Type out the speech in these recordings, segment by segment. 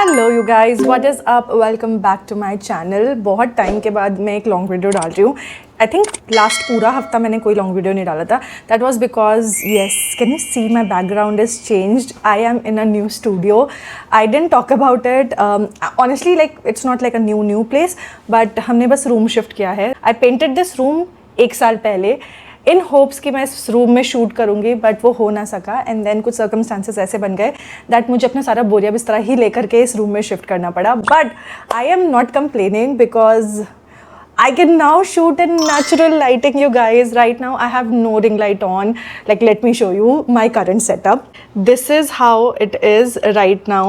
Hello you guys, what is up, welcome back to my channel. बहुत time के बाद मैं एक लॉन्ग वीडियो डाल रही हूँ। आई थिंक लास्ट पूरा हफ्ता मैंने कोई लॉन्ग वीडियो नहीं डाला था। That was because yes, can you see my background is changed. I am in a new studio. I don't talk about it honestly, like it's not like a new place, but हमने बस room shift किया है। आई painted this room 1 साल पहले इन hopes कि मैं इस room में शूट करूँगी, बट वो हो ना सका। एंड देन कुछ सर्कमस्टांसेस ऐसे बन गए दैट मुझे अपना सारा बोरिया बिस्तरा ही लेकर के इस रूम में शिफ्ट करना पड़ा। But I am not complaining because I can now shoot in natural lighting, you guys. Right now I have no ring light on. Like, let me show you my current setup. This is how it is right now.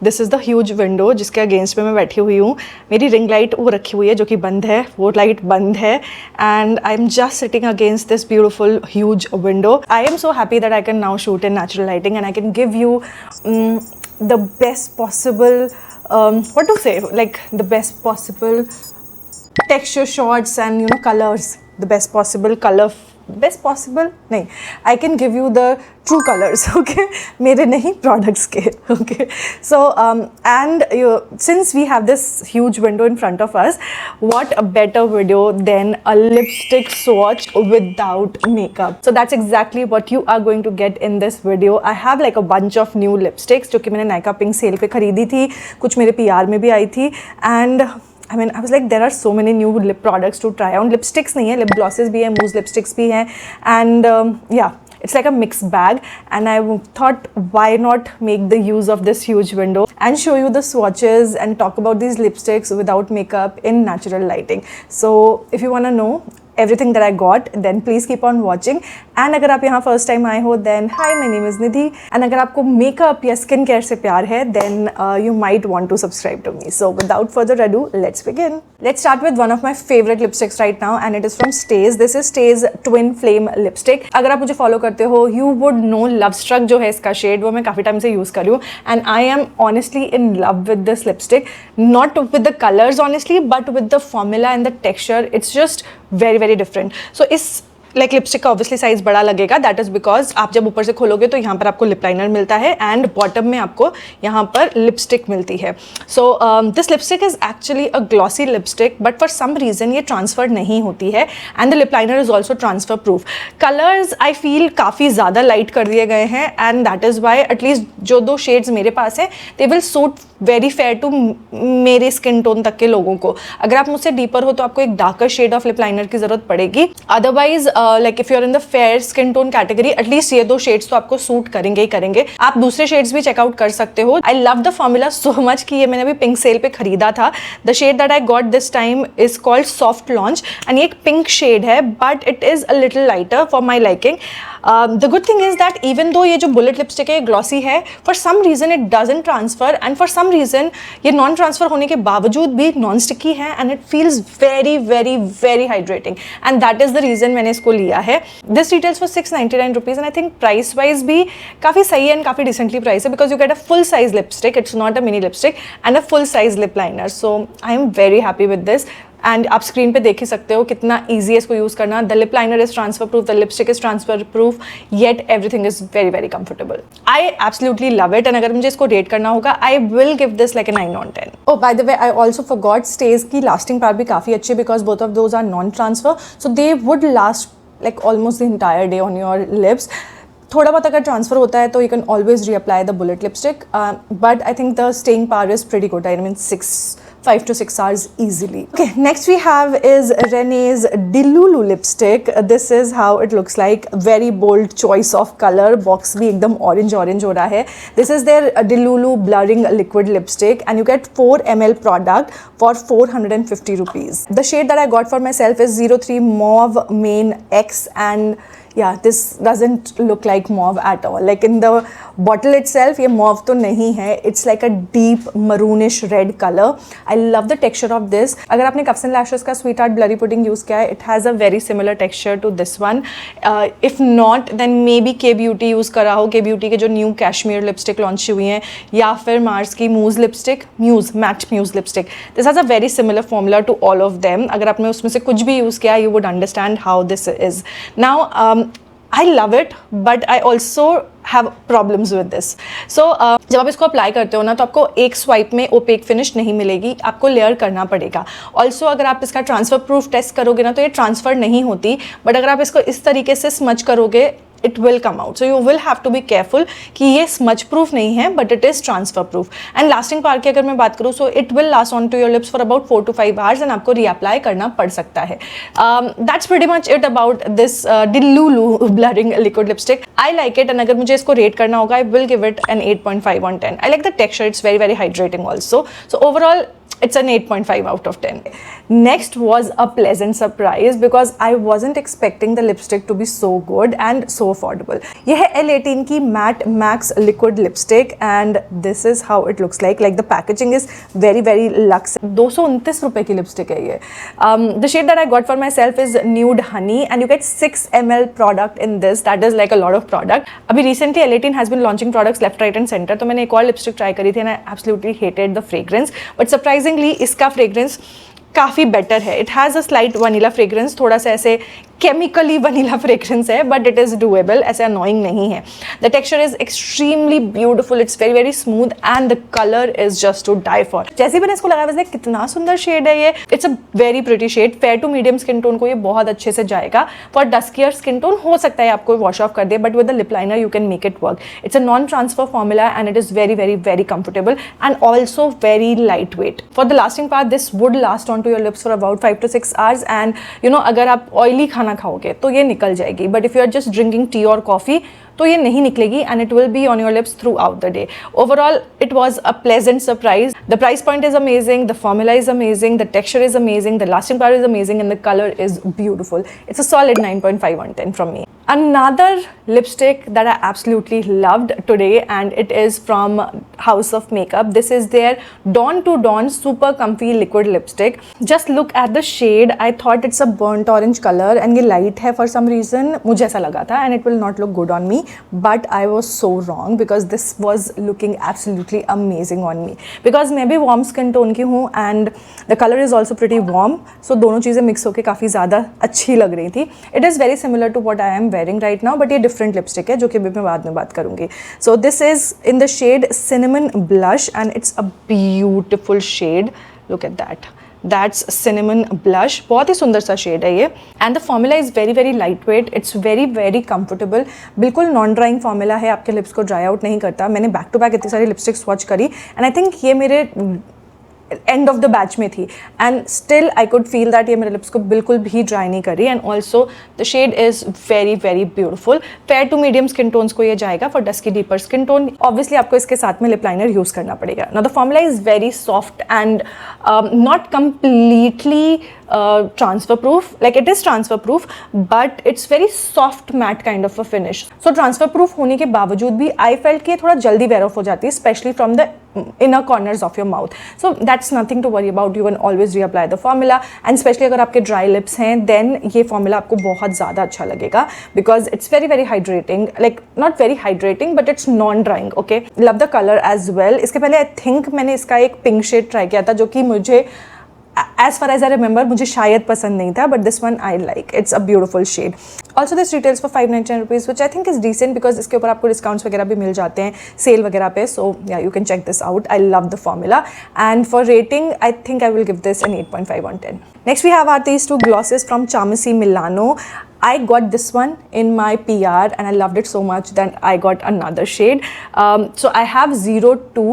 This is the huge window जिसके against में मैं बैठी हुई हूँ। मेरी ring light वो रखी हुई है जो कि बंद है, वो लाइट बंद है। And I'm just sitting against this beautiful huge window. I am so happy that I can now shoot in natural lighting and I can give you the best possible, what to say, like the best possible texture shots and colors, the best possible color, best possible नहीं, I can give you the true colors, okay, मेरे नहीं products के, okay. So and since we have this huge window in front of us, what a better video than a lipstick swatch without makeup. So that's exactly what you are going to get in this video. I have like a bunch of new lipsticks जो कि मैंने Nykaa pink sale पे खरीदी थी, कुछ मेरे PR में भी आई थी। And I mean, I was like, there are so many new lip products to try on. Lipsticks नहीं है, lip glosses भी हैं, mousse lipsticks भी हैं, and yeah, it's like a mixed bag. And I thought, why not make the use of this huge window and show you the swatches and talk about these lipsticks without makeup in natural lighting. So if you want to know everything that I got, then please keep on watching. And अगर आप यहाँ first time आए हो, then hi, my name is Nidhi. And अगर आपको makeup या skin care से प्यार है, then you might want to subscribe to me. So without further ado, let's begin. Let's start with one of my favorite lipsticks right now, and it is from Stays. This is Stays Twin Flame lipstick. अगर आप मुझे follow करते हो, you would know Love Struck जो है इसका shade, वो मैं काफ़ी टाइम से use कर रही हूँ, and I am honestly in love with this lipstick. Not with the colors honestly, but with the formula and the texture. It's just very different. So इस लाइक लिपस्टिक का obviously size बड़ा लगेगा, that is because आप जब ऊपर से खोलोगे तो यहाँ पर आपको लिप लाइनर मिलता है एंड बॉटम में आपको यहाँ पर लिपस्टिक मिलती है। So this lipstick is actually a glossy lipstick, but for some reason ये ट्रांसफर नहीं होती है and the lip liner is also transfer proof. Colours I feel काफ़ी ज़्यादा लाइट कर दिए गए हैं and that is why at least जो 2 शेड्स मेरे पास हैं they will suit very fair to मेरे स्किन टोन तक के लोगों को। अगर आप मुझसे डीपर हो तो आपको एक darker shade of lip liner की ज़रूरत पड़ेगी। Otherwise like if you are in the fair skin tone category, at least ये 2 शेड्स तो आपको सूट करेंगे ही करेंगे। आप दूसरे शेड्स भी चेकआउट कर सकते हो। I love the formula so much कि ये मैंने अभी पिंक सेल पे खरीदा था। The shade that I got this time is called soft launch and ये एक पिंक शेड है, but it is a little lighter for my liking. The good thing is that even though ये जो bullet lipstick है glossy है, for some reason it doesn't transfer and for some reason ये non transfer होने के बावजूद भी non sticky है and it feels very hydrating and that is the reason मैंने इसको लिया है। This retails for 699 rupees and I think price wise भी काफ़ी सही है एंड काफ़ी डिसेंटली प्राइस है because you get a full size lipstick, it's not a mini lipstick and a full size lip liner. So I am very happy with this and आप screen पे देख ही सकते हो कितना ईजी है इसको यूज़ करना। The lip liner is transfer proof, the lipstick is transfer proof, yet everything is very comfortable. I absolutely love it and अगर मुझे इसको रेट करना होगा I will give this like a 9 on 10। Oh by the way, I also forgot, stage की lasting power भी काफ़ी अच्छी है because both of those are non transfer, so they would last like almost the entire day on your lips. थोड़ा बहुत अगर transfer होता है तो you can always reapply the bullet lipstick, but I think the staying power is pretty good. I mean 5 to 6 hours easily. Okay, next we have is Renee's Delulu lipstick. This is how it looks like. Very bold choice of color. Box भी एकदम orange हो रहा है. This is their Delulu blurring liquid lipstick and you get 4 ml product for 450 rupees. The shade that I got for myself is 03 Mauve Main X and yeah, this doesn't look like mauve at all. Like in the bottle itself, ये mauve तो नहीं है. It's like a deep maroonish red color. I love the texture of this. अगर आपने Cuffs and Lashes का Sweetheart Blurry Pudding use किया है, it has a very similar texture to this one. If not, then maybe K Beauty use करा हो. K Beauty के जो new Cashmere lipstick launch हुई हैं, या फिर Mars की Muse lipstick, matte Muse lipstick. This has a very similar formula to all of them. अगर आपने उसमें से कुछ भी use किया, you would understand how this is. Now, I love it but I also have problems with this. So जब आप इसको अप्लाई करते हो ना तो आपको एक स्वाइप में ओपेक फिनिश नहीं मिलेगी, आपको लेयर करना पड़ेगा. ऑल्सो अगर आप इसका ट्रांसफर प्रूफ टेस्ट करोगे ना तो ये ट्रांसफर नहीं होती, बट अगर आप इसको इस तरीके से स्मच करोगे it will come out. So you will have to be careful कि ये smudge proof नहीं है but it is transfer proof. And lasting power की अगर मैं बात करूँ so it will last on to your lips for about 4 to 5 hours and आपको reapply करना पड़ सकता है. That's pretty much it about this Delulu blurring liquid lipstick. I like it and अगर मुझे इसको rate करना होगा I will give it an 8.5 on 10. I like the texture, it's very very hydrating also. So overall it's an 8.5 out of 10. Next was a pleasant surprise because I wasn't expecting the lipstick to be so good and so affordable. ये है L18 की Matte Max Liquid Lipstick and this is how it looks like. Like the packaging is very very luxe. 229 रुपए की lipstick है ये. The shade that I got for myself is Nude Honey and you get 6 ml product in this. That is like a lot of product. अभी recently L18 has been launching products left, right and center. तो मैंने एक और lipstick try करी थी and I absolutely hated the fragrance. But surprisingly इसका fragrance काफ़ी better है. It has a slight vanilla fragrance, थोड़ा सा ऐसे केमिकली वनीला फ्रेग्रेंस है बट इट इज़ डूएबल, ऐसे अनोइंग नहीं है. The texture is extremely beautiful, it's very very smooth and the colour is just to die for. जैसे मैंने इसको लगाया वैसे कितना सुंदर शेड है ये. It's a very pretty shade. Fair to medium skin tone को ये बहुत अच्छे से जाएगा. फॉर डस्कियर स्किन टोन हो सकता है आपको वॉश ऑफ कर दे but with the lip liner you can make it work. It's a non transfer formula and it is very very very comfortable and also very light weight. For the lasting part this would last on to your lips for about 5 to 6 hours and you know अगर आप oily खाना खाओगे तो ये निकल जाएगी but if you are just drinking tea और coffee तो ये नहीं निकलेगी and it will be on your lips through out the day. Overall it was a pleasant surprise. The price point is amazing, the formula is amazing, the texture is amazing, the lasting power is amazing and the colour is beautiful. It's a solid 9.5 on 10 from me. Another lipstick that I absolutely loved today and it is from House of Makeup. This is their Dawn to Dawn Super Comfy Liquid Lipstick. Just look at the shade. I thought it's a burnt orange color and ये light है for some reason. मुझे ऐसा लगा था and it will not look good on me but I was so wrong because this was looking absolutely amazing on me. Because मैं भी warm skin tone की हूँ and the color is also pretty warm. So दोनों चीज़ें mix होके काफ़ी ज़्यादा अच्छी लग रही थी. It is very similar to what I am wearing right now but ये different lipstick है जो कि मैं बाद में बात करूँगी. So this is in the shade Cinnamon Blush and it's a beautiful shade. Look at that. That's Cinnamon Blush. बहुत ही सुंदर सा शेड है ये and the formula is very very lightweight. It's very very comfortable. बिल्कुल non drawing formula है, आपके lips को dry out नहीं करता. मैंने बैक टू बैक इतनी सारी लिपस्टिक स्वॉच करी एंड आई थिंक ये मेरे एंड ऑफ द बैच में थी and still I could feel that ये मेरे लिप्स को बिल्कुल भी ड्राई नहीं करी and also the shade is very very beautiful. Fair to medium skin tones को ये जाएगा. For dusky deeper skin tone obviously आपको इसके साथ में लिप लाइनर यूज़ करना पड़ेगा. Now the formula is very soft and not completely transfer proof. Like it is transfer proof but it's very soft matte kind of a finish. So transfer proof होने के बावजूद भी I felt कि ये थोड़ा जल्दी wear off हो जाती है especially from the inner corners of your mouth. So that's nothing to worry about. You can always reapply the formula and especially अगर आपके dry lips हैं then ये formula आपको बहुत ज़्यादा अच्छा लगेगा because it's very very hydrating. Like not very hydrating but it's non drying. Okay, love the color as well. इसके पहले I think मैंने इसका एक pink shade try किया था जो कि मुझे as far as I remember मुझे शायद पसंद नहीं था but this one I like. It's a beautiful shade. Also this retails for 599 rupees which I think is decent because इसके ऊपर आपको discounts वगैरह भी मिल जाते हैं सेल वगैरह पे. So yeah, you can check this out. I love the formula and for rating I think I will give this an 8.5 on 10. Next we have these two glosses from Chamasi Milano. I got this one in my PR and I loved it so much that I got another shade. So I have 02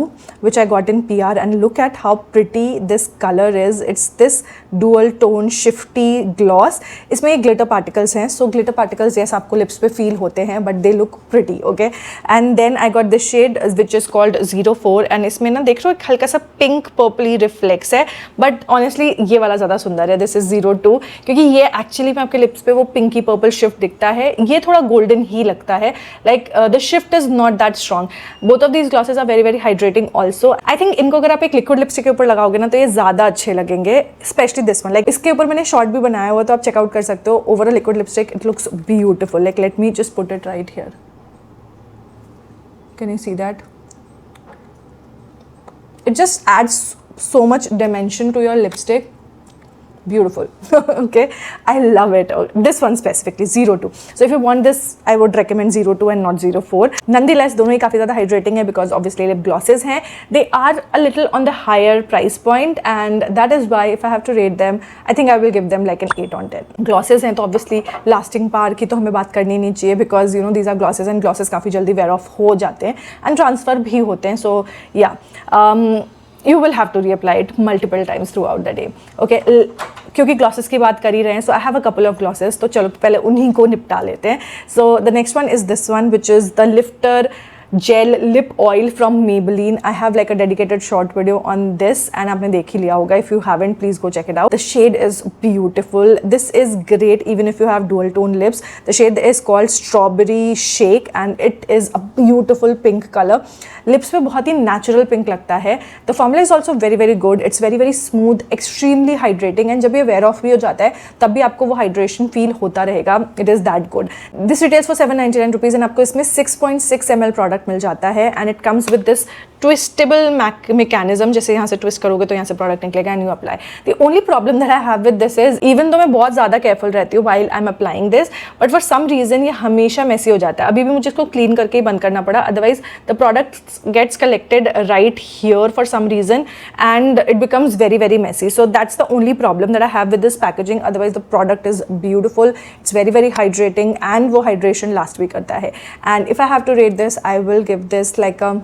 which I got in PR and look at how pretty this color is. It's this dual tone shifty gloss. इसमें ये glitter particles हैं. So glitter particles जैसे आपको lips पे feel होते हैं but they look pretty. Okay. And then I got this shade which is called 04 and इसमें ना देख रहे हो एक हल्का सा pink purpley reflex है but honestly ये वाला ज़्यादा सुंदर है. This is 02 क्योंकि ये actually में आपके lips पे वो pinky पर्पल शिफ्ट दिखता है. ये थोड़ा गोल्डन ही लगता है. Like the shift is not that strong. Both of these glosses are very very hydrating also. I think इनको अगर आप एक लिक्विड लिपस्टिक के ऊपर लगाओगे ना तो ये ज़्यादा अच्छे लगेंगे स्पेशली दिस वन. लाइक इसके ऊपर मैंने शॉर्ट भी बनाया हुआ तो आप चेकआउट कर सकते हो. Over a liquid lipstick it looks beautiful. Like let me just put it right here. Can you see that? It just ads so much dimension to your lipstick. beautiful. Okay, I love it. This one specifically 02. So if you want this, I would recommend 02 and not 04. Nonetheless, दोनों ही काफ़ी ज़्यादा hydrating है because obviously lip glosses हैं. They are a little on the higher price point, and that is why if I have to rate them, I think I will give them like an 8 on 10. Glosses हैं तो obviously lasting power की तो हमें बात करनी नहीं चाहिए because you know these are glosses and glosses काफ़ी जल्दी wear off हो जाते हैं and transfer भी होते हैं. So yeah. You will have to reapply it multiple times throughout the day. Okay, क्योंकि glosses की बात कर ही रहे हैं, so I have a couple of glosses, तो चलो पहले उन्हीं को निपटा लेते हैं. So the next one is this one, which is the Lifter Gel Lip Oil from Maybelline. I have like a dedicated short video on this and आपने देख ही लिया होगा. If you haven't, please go check it out. The shade is beautiful. This is great even if you have dual tone lips. The shade is called Strawberry Shake and it is a beautiful pink color. Lips पे बहुत ही natural pink लगता है. The formula is also very very good. It's very very smooth, extremely hydrating, and जब ये wear off भी हो जाता है तब भी आपको वो hydration feel होता रहेगा. It is that good. This retails for 799 rupees and आपको इसमें 6.6 ml product मिल जाता है and it comes with this twistable mechanism. जैसे यहाँ से twist करोगे तो यहाँ से product निकलेगा and you apply. The only problem that I have with this is even though मैं बहुत ज़्यादा careful रहती हूँ while I'm applying this, but for some reason ये हमेशा messy हो जाता है. अभी भी मुझे इसको clean करके ही बंद करना पड़ा, otherwise the product gets collected right here for some reason and it becomes very very messy. So that's the only problem that I have with this packaging. Otherwise the product is beautiful, it's very very hydrating and वो hydration last भी करता है. And if I have to rate this, I will give this like a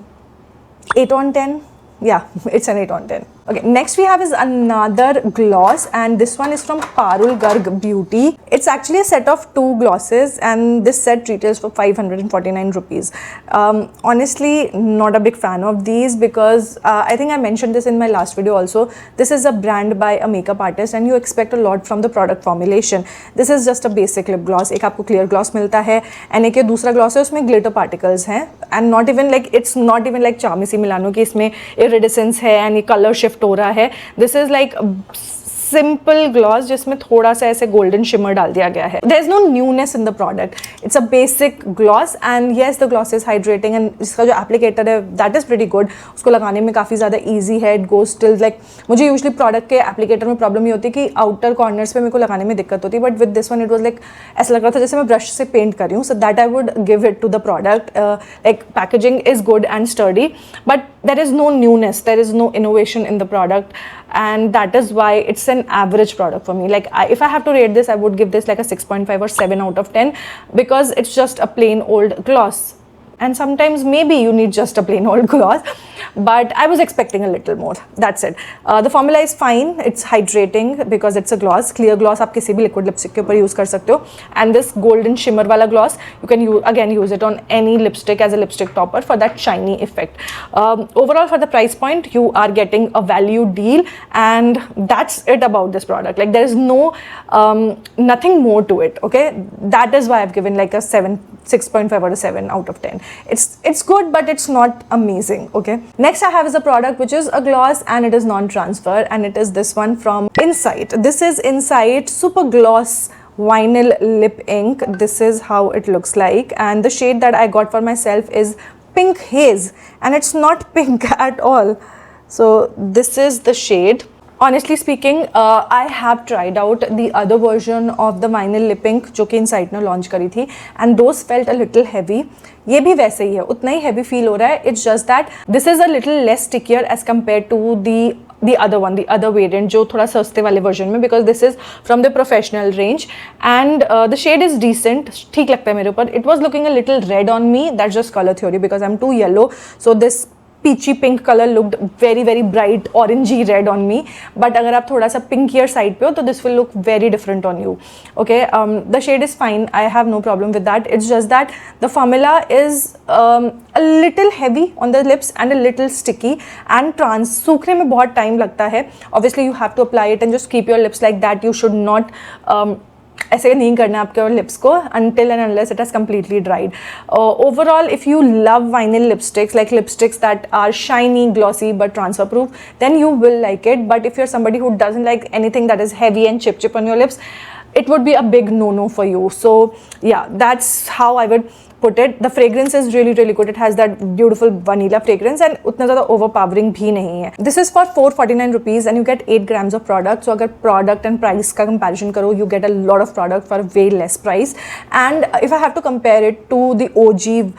8 on 10. Yeah, it's an 8 on 10. Okay, next we have is another gloss and this one is from Parul Garg Beauty. It's actually a set of 2 glosses and this set retails for 549 rupees. Honestly, not a big fan of these because I think I mentioned this in my last video also. This is a brand by a makeup artist and you expect a lot from the product formulation. This is just a basic lip gloss. एक आपको clear gloss मिलता है and एक ये दूसरा gloss है उसमें glitter particles हैं and not even like it's not even like Charmisi Milano कि इसमें iridescence है and ये color shift हो रहा है. This is like simple gloss जिसमें थोड़ा सा ऐसे गोल्डन शिमर डाल दिया गया है. There is no newness in the product. It's a basic gloss and yes the gloss is hydrating and इसका जो एप्लीकेटर है दैट इज प्रीटी गुड. उसको लगाने में काफ़ी ज़्यादा ईजी है. इट गोज टिल लाइक मुझे यूजली प्रोडक्ट के एप्लीकेटर में प्रॉब्लम ये होती है कि आउटर कॉर्नर्स पे मेरे को लगाने में दिक्कत होती है, but with this one it was like ऐसा लग रहा था जैसे मैं ब्रश से पेंट कर रही हूँ. So that I would give it to the product. Like packaging is good and sturdy but there is no newness, there is no innovation in the product and that is why it's an average product for me. Like if I have to rate this, I would give this like a 6.5 or 7 out of 10 because it's just a plain old gloss and sometimes maybe you need just a plain old gloss, but I was expecting a little more. That's it. The formula is fine. It's hydrating because it's a gloss. Clear gloss आप किसी भी liquid lipstick के ऊपर use कर सकते हो and this golden shimmer वाला gloss you can again use it on any lipstick as a lipstick topper for that shiny effect. Overall for the price point you are getting a value deal and that's it about this product. Like there is no nothing more to it. Okay, that is why I've given like a 6.5 or a 7 out of 10. It's good but it's not amazing. Okay, next I have is a product which is a gloss and it is non-transfer and it is this one from Insight. This is Insight Super Gloss Vinyl Lip Ink. This is how it looks like and the shade that I got for myself is Pink Haze and it's not pink at all. So this is the shade. Honestly speaking, I have tried out the other version of the vinyl lip ink जो कि Insight ने launch करी थी and those felt a little heavy. ये भी वैसे ही है, उतना ही heavy feel हो रहा है. It's just that this is a little less stickier as compared to the other one, the other variant जो थोड़ा सस्ते वाले version में because this is from the professional range and the shade is decent. ठीक लगता है मेरे ऊपर. It was looking a little red on me. That's just color theory because I'm too yellow. So this peachy pink color looked very very bright orangey red on me, but अगर आप थोड़ा सा pinkier side पे हो तो this will look very different on you. Okay, the shade is fine. I have no problem with that. It's just that the formula is a little heavy on the lips and a little sticky and सूखने में बहुत time लगता है. Obviously you have to apply it and just keep your lips like that. You should not ऐसे नहीं करना आपके और लिप्स को until and unless it has completely dried. Overall, if you love vinyl lipsticks, like lipsticks that are shiny, glossy but transfer proof, then you will like it. But if you're somebody who doesn't like anything that is heavy and chip on your lips, it would be a big no-no for you. So yeah, that's how I would put it. The fragrance is really really good. It has that beautiful vanilla fragrance and उतना ज़्यादा overpowering भी नहीं है. This is for 449 rupees and you get 8 grams of product. So अगर product and price का comparison करो, you get a lot of product for way less price. And if I have to compare it to the OG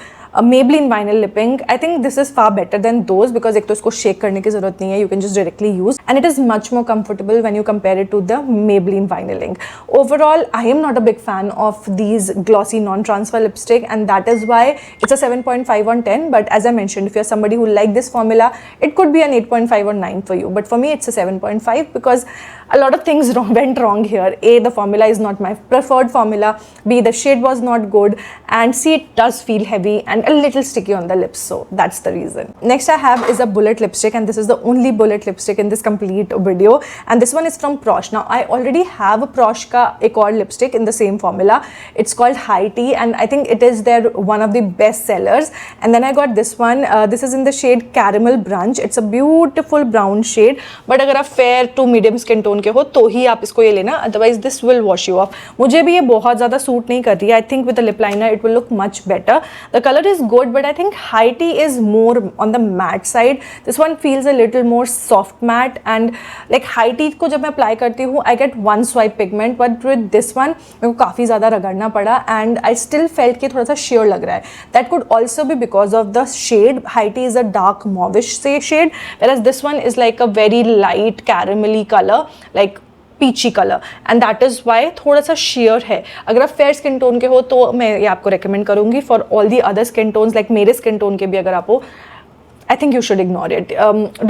Maybelline vinyl lipping, I think this is far better than those because एक तो इसको shake करने की ज़रूरत नहीं है, you can just directly use, and it is much more comfortable when you compare it to the Maybelline vinyling. Overall, I am not a big fan of these glossy non-transfer lipstick, and that is why it's a 7.5 on 10. But as I mentioned, if you're somebody who like this formula, it could be an 8.5 or 9 for you. But for me, it's a 7.5 because a lot of things went wrong here. A, the formula is not my preferred formula. B, the shade was not good, and C, it does feel heavy and a little sticky on the lips, so that's the reason. Next I have is a bullet lipstick, and this is the only bullet lipstick in this complete video, and this one is from Prosh. Now I already have a Prosh ka ek aur lipstick in the same formula. It's called High Tea, and I think it is their one of the best sellers. And then I got this one. This is in the shade Caramel Brunch. It's a beautiful brown shade, but अगर आप fair to medium skin tone के हो तो ही आप इसको ये लेना, otherwise this will wash you off. मुझे भी ये बहुत ज़्यादा सूट नहीं कर रही है. I think with the lip liner it will look much better. The color is good, but I think High Tea is more on the matte side. This one feels a little more soft matte, and like High Tea को जब मैं apply करती हूँ I get one swipe pigment, but with this one मेरे को काफ़ी ज़्यादा रगड़ना पड़ा and I still felt कि थोड़ा सा sheer लग रहा है. That could also be because of the shade. High Tea is a dark mauvish say shade, whereas this one is like a very light caramelly color, like peachy colour, and that is why थोड़ा सा share है. अगर आप fair skin tone के हो तो मैं ये आपको रेकमेंड करूँगी. For all the other skin tones like मेरे स्किन टोन के भी अगर आप हो, I think you should ignore it.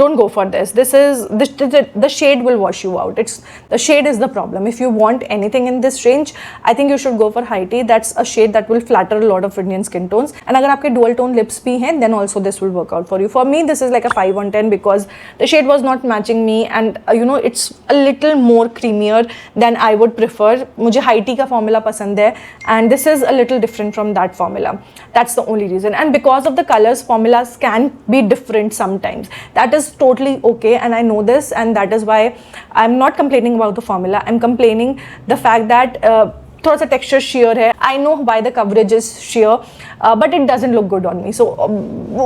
Don't go for this. The shade will wash you out. The shade is the problem. If you want anything in this range, I think you should go for High Tea. That's a shade that will flatter a lot of Indian skin tones. And अगर आपके dual tone lips भी हैं, then also this will work out for you. For me, this is like a 5 on 10 because the shade was not matching me, and it's a little more creamier than I would prefer. मुझे High Tea का formula पसंद है, and this is a little different from that formula. That's the only reason. And because of the colors, formulas can be different sometimes. That is totally okay, and I know this, and that is why I'm not complaining about the formula. I'm complaining the fact that थोड़ा सा texture sheer है. I know why the coverage is sheer, but it doesn't look good on me. So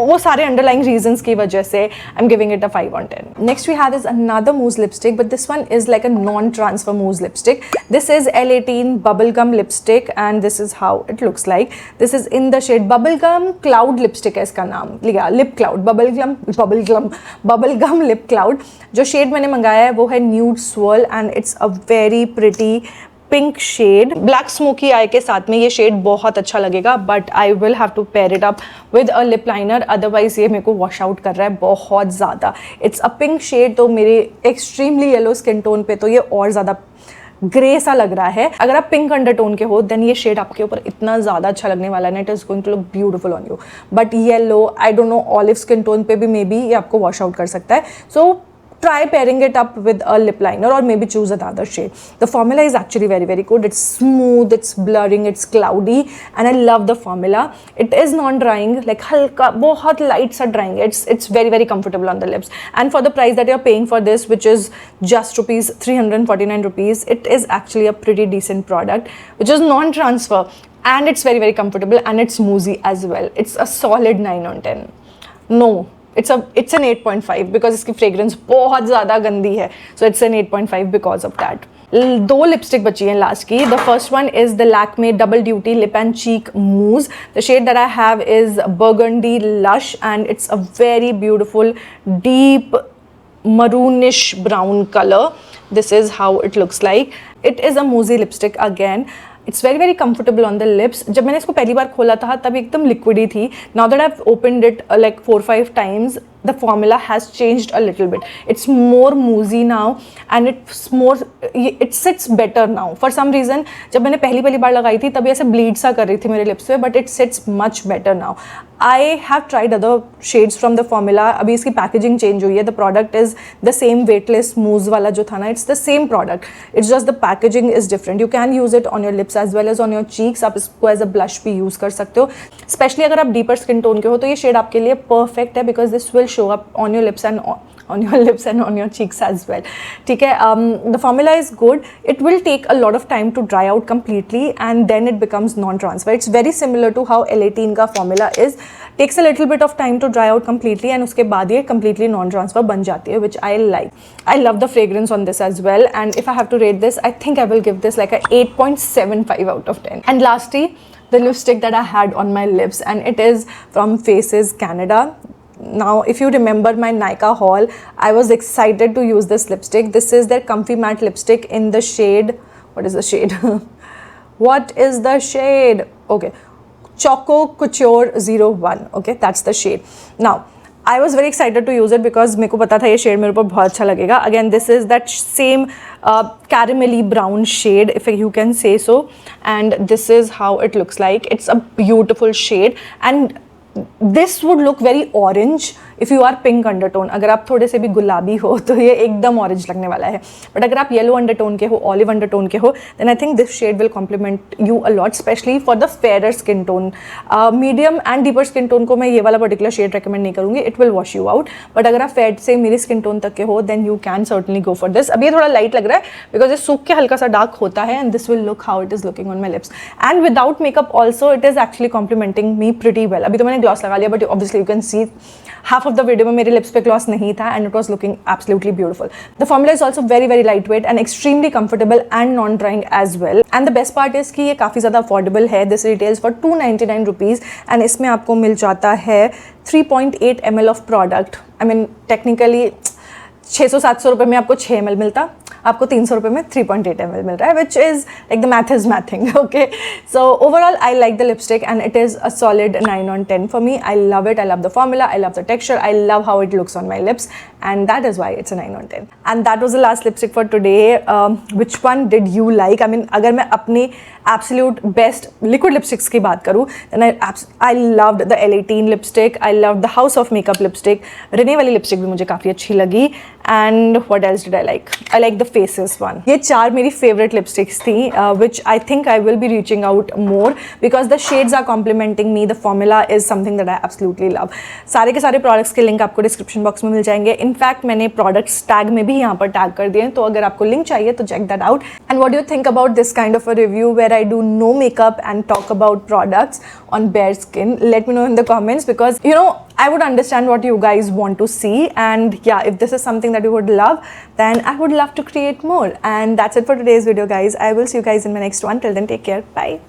वो सारे underlying reasons की वजह से I'm giving it a 5 on 10. Next we have is another mousse lipstick, but this one is like a non-transfer mousse lipstick. This is L18 Bubblegum lipstick, and this is how it looks like. This is in the shade Bubblegum Cloud lipstick है इसका नाम, लिखा Lip Cloud, Bubblegum Lip Cloud. जो shade मैंने मंगाया है वो है Nude Swirl, and it's a very pretty pink shade. Black smoky eye के साथ में ये शेड बहुत अच्छा लगेगा, but I will have to pair it up with a lip liner, otherwise ये मेरे को वॉश आउट कर रहा है बहुत ज़्यादा. इट्स अ पिंक शेड, तो मेरे एक्सट्रीमली येलो स्किन टोन पे तो ये और ज़्यादा ग्रे सा लग रहा है. अगर आप पिंक अंडरटोन के हो देन ये शेड आपके ऊपर इतना ज़्यादा अच्छा लगने वाला है, it is going to look beautiful on you. But yellow, I don't know, olive skin tone पे भी मे बी ये आपको वॉश आउट कर सकता है. सो try pairing it up with a lip liner or maybe choose another shade. The formula is actually very very good. It's smooth, it's blurring, it's cloudy, and I love the formula. It is non-drying, like halka, बहुत light सा drying. It's very very comfortable on the lips. And for the price that you're paying for this, which is just 349 rupees, it is actually a pretty decent product, which is non-transfer, and it's very very comfortable, and it's moussey as well. It's a solid 9 on 10. No, it's an 8.5 because इसकी fragrance बहुत ज़्यादा गंदी है. So it's an 8.5 because of that. दो lipstick बची हैं last की. The first one is the Lakme Double Duty Lip and Cheek Mousse. The shade that I have is Burgundy Lush, and it's a very beautiful deep maroonish brown color. This is how it looks like. It is a moussey lipstick again. It's very very comfortable on the lips. जब मैंने इसको पहली बार खोला था तब एकदम liquidy थी. Now that I've opened it like 4-5 times, the formula has changed a little bit. It's more moussey now, and it sits better now. For some reason जब मैंने पहली बार लगाई थी तभी ऐसे bleed सा कर रही थी मेरे lips पे, but it sits much better now. I have tried other shades from the formula. अभी इसकी packaging change हुई है. The product is the same weightless mousse वाला जो था ना, it's the same product. It's just the packaging is different. You can use it on your lips as well as on your cheeks. आप इसको as a blush भी use कर सकते हो. Especially अगर आप deeper skin tone के हो तो ये shade आपके लिए perfect है, because this will show up on your lips and on your lips and on your cheeks as well. ठीक है, the formula is good. It will take a lot of time to dry out completely and then it becomes non-transfer. It's very similar to how L18 का formula is. Takes a little bit of time to dry out completely and उसके बाद ये completely non-transfer बन जाती है, which I like. I love the fragrance on this as well, and if I have to rate this, I think I will give this like a 8.75 out of 10. And lastly, the lipstick that I had on my lips, and it is from Faces Canada. Now, if you remember my Nykaa haul, I was excited to use this lipstick. This is their Comfy Matte lipstick in the shade, what is the shade? What is the shade? Okay, Choco Couture 01. Okay, that's the shade. Now, I was very excited to use it because मेरे को पता था ये shade मेरे ऊपर बहुत अच्छा लगेगा. Again, this is that same caramelly brown shade, if you can say so, and this is how it looks like. It's a beautiful shade, and this would look very orange if you are pink undertone. अगर आप थोड़े से भी गुलाबी हो तो ये एकदम orange लगने वाला है, but अगर आप yellow undertone के हो, olive undertone के हो, then I think this shade will complement you a lot, especially for the fairer skin tone. Medium and deeper skin tone को मैं ये वाला particular shade recommend नहीं करूँगी, it will wash you out. But अगर आप fair से मेरी skin tone तक के हो, then you can certainly go for this. अभी ये थोड़ा light लग रहा है because ये सूख के हल्का सा dark होता है, and this will look how it is looking on my lips. And without makeup also, it is actually complimenting me pretty well. अभी तो मैंने gloss लगा लिया, but obviously you can see half of the video में मेरे lips पे gloss नहीं था, and it was looking absolutely beautiful. The formula is also very very lightweight and extremely comfortable and non-drying as well. And the best part is कि ये काफ़ी ज़्यादा affordable है. This retails for 299 rupees, and इसमें आपको मिल जाता है 3.8 ml of product. I mean technically 600-700 रुपये में आपको 6 ml मिलता, आपको 300 रुपये में 3.8 ml मिल रहा है, which is like the math is mathing. Okay, so overall I like the lipstick and it is a solid 9 on 10 for me. I love it. I love the formula, I love the texture, I love how it looks on my lips, and that is why it's a 9 on 10. And that was the last lipstick for today. Which one did you like? I mean, अगर मैं अपनी absolute best liquid lipsticks की बात करूँ, then I loved the L18 lipstick, I loved the House of Makeup lipstick, René वाली lipstick भी मुझे काफ़ी अच्छी लगी, and what else did I like? I like the Faces one. ये 4 मेरी favorite lipsticks थी, which I think I will be reaching out more because the shades are complimenting me. The formula is something that I absolutely love. सारे के सारे products के link आपको description box में मिल जाएंगे. In fact, मैंने products tag में भी यहाँ पर tag कर दिए हैं, तो अगर आपको link चाहिए तो check that out. And what do you think about this kind of a review where I do no makeup and talk about products on bare skin? Let me know in the comments because you know I would understand what you guys want to see, and yeah, if this is something that you would love, then I would love to create more. And that's it for today's video, guys. I will see you guys in my next one. Till then, take care. Bye.